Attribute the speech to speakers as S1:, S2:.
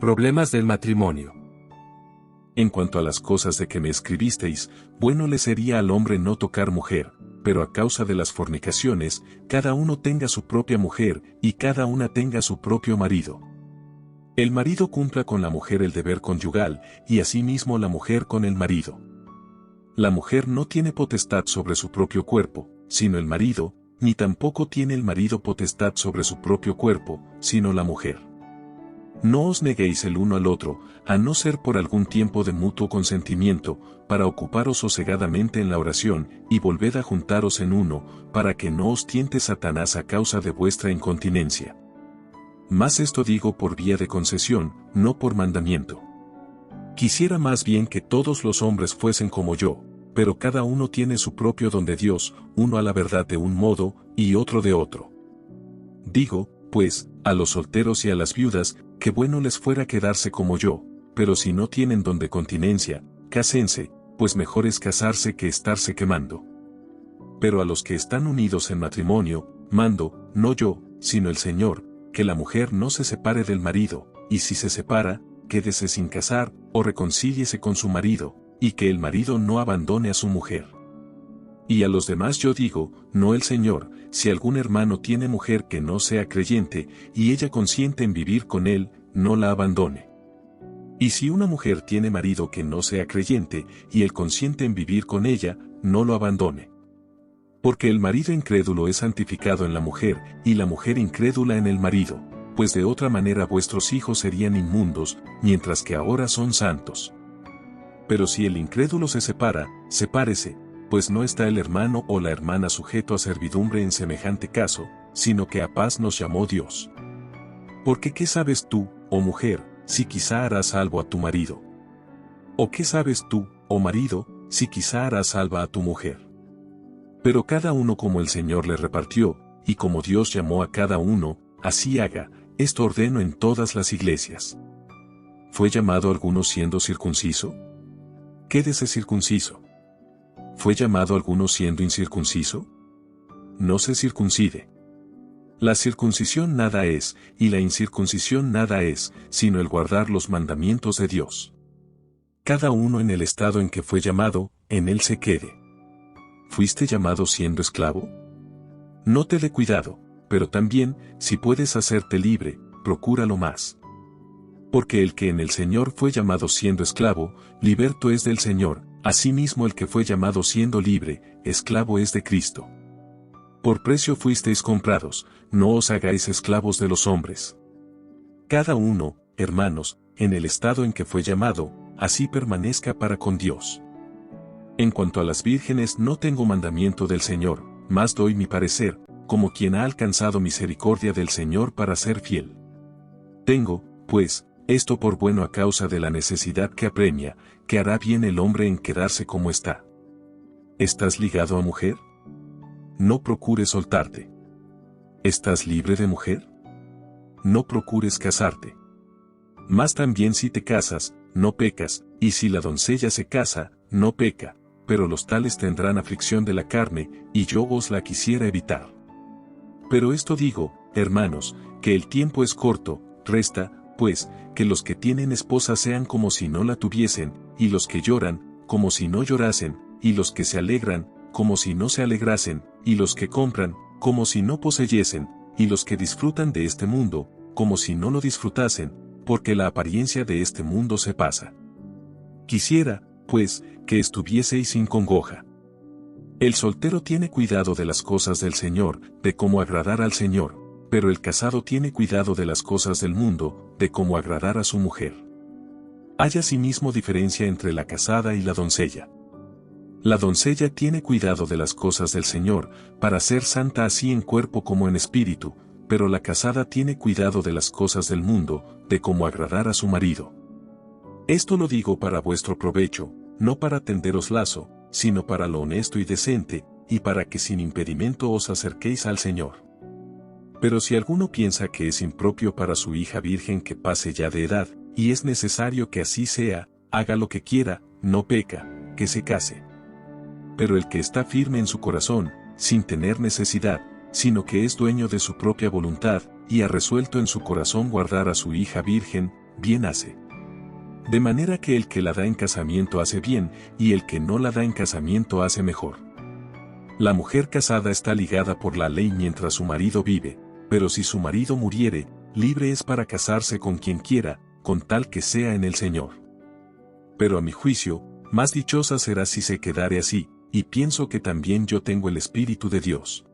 S1: Problemas del matrimonio.
S2: En cuanto a las cosas de que me escribisteis, bueno le sería al hombre no tocar mujer, pero a causa de las fornicaciones, cada uno tenga su propia mujer, y cada una tenga su propio marido. El marido cumpla con la mujer el deber conyugal, y asimismo la mujer con el marido. La mujer no tiene potestad sobre su propio cuerpo, sino el marido, ni tampoco tiene el marido potestad sobre su propio cuerpo, sino la mujer. No os neguéis el uno al otro, a no ser por algún tiempo de mutuo consentimiento, para ocuparos sosegadamente en la oración, y volved a juntaros en uno, para que no os tiente Satanás a causa de vuestra incontinencia. Mas esto digo por vía de concesión, no por mandamiento. Quisiera más bien que todos los hombres fuesen como yo, pero cada uno tiene su propio don de Dios, uno a la verdad de un modo, y otro de otro. Digo, pues, a los solteros y a las viudas, que bueno les fuera quedarse como yo, pero si no tienen don de continencia, cásense, pues mejor es casarse que estarse quemando. Pero a los que están unidos en matrimonio, mando, no yo, sino el Señor, que la mujer no se separe del marido, y si se separa, quédese sin casar, o reconcíliese con su marido, y que el marido no abandone a su mujer. Y a los demás yo digo, no el Señor, si algún hermano tiene mujer que no sea creyente, y ella consiente en vivir con él, no la abandone. Y si una mujer tiene marido que no sea creyente, y él consiente en vivir con ella, no lo abandone. Porque el marido incrédulo es santificado en la mujer, y la mujer incrédula en el marido, pues de otra manera vuestros hijos serían inmundos, mientras que ahora son santos. Pero si el incrédulo se separa, sepárese, pues no está el hermano o la hermana sujeto a servidumbre en semejante caso, sino que a paz nos llamó Dios. Porque ¿qué sabes tú, oh mujer, si quizá harás salvo a tu marido? ¿O qué sabes tú, oh marido, si quizá harás salva a tu mujer? Pero cada uno como el Señor le repartió, y como Dios llamó a cada uno, así haga. Esto ordeno en todas las iglesias. ¿Fue llamado alguno siendo circunciso? Quédese circunciso. ¿Fue llamado alguno siendo incircunciso? No se circuncide. La circuncisión nada es, y la incircuncisión nada es, sino el guardar los mandamientos de Dios. Cada uno en el estado en que fue llamado, en él se quede. ¿Fuiste llamado siendo esclavo? No te dé cuidado, pero también, si puedes hacerte libre, procúralo más. Porque el que en el Señor fue llamado siendo esclavo, liberto es del Señor. Asimismo el que fue llamado siendo libre, esclavo es de Cristo. Por precio fuisteis comprados, no os hagáis esclavos de los hombres. Cada uno, hermanos, en el estado en que fue llamado, así permanezca para con Dios. En cuanto a las vírgenes no tengo mandamiento del Señor, mas doy mi parecer, como quien ha alcanzado misericordia del Señor para ser fiel. Tengo, pues, esto por bueno a causa de la necesidad que apremia, que hará bien el hombre en quedarse como está. ¿Estás ligado a mujer? No procures soltarte. ¿Estás libre de mujer? No procures casarte. Mas también si te casas, no pecas, y si la doncella se casa, no peca, pero los tales tendrán aflicción de la carne, y yo os la quisiera evitar. Pero esto digo, hermanos, que el tiempo es corto, resta, pues, que los que tienen esposa sean como si no la tuviesen, y los que lloran, como si no llorasen, y los que se alegran, como si no se alegrasen, y los que compran, como si no poseyesen, y los que disfrutan de este mundo, como si no lo disfrutasen, porque la apariencia de este mundo se pasa. Quisiera, pues, que estuvieseis sin congoja. El soltero tiene cuidado de las cosas del Señor, de cómo agradar al Señor, pero el casado tiene cuidado de las cosas del mundo, de cómo agradar a su mujer. Hay asimismo diferencia entre la casada y la doncella. La doncella tiene cuidado de las cosas del Señor, para ser santa así en cuerpo como en espíritu, pero la casada tiene cuidado de las cosas del mundo, de cómo agradar a su marido. Esto lo digo para vuestro provecho, no para tenderos lazo, sino para lo honesto y decente, y para que sin impedimento os acerquéis al Señor. Pero si alguno piensa que es impropio para su hija virgen que pase ya de edad, y es necesario que así sea, haga lo que quiera, no peca, que se case. Pero el que está firme en su corazón, sin tener necesidad, sino que es dueño de su propia voluntad, y ha resuelto en su corazón guardar a su hija virgen, bien hace. De manera que el que la da en casamiento hace bien, y el que no la da en casamiento hace mejor. La mujer casada está ligada por la ley mientras su marido vive, pero si su marido muriere, libre es para casarse con quien quiera, con tal que sea en el Señor. Pero a mi juicio, más dichosa será si se quedare así, y pienso que también yo tengo el Espíritu de Dios.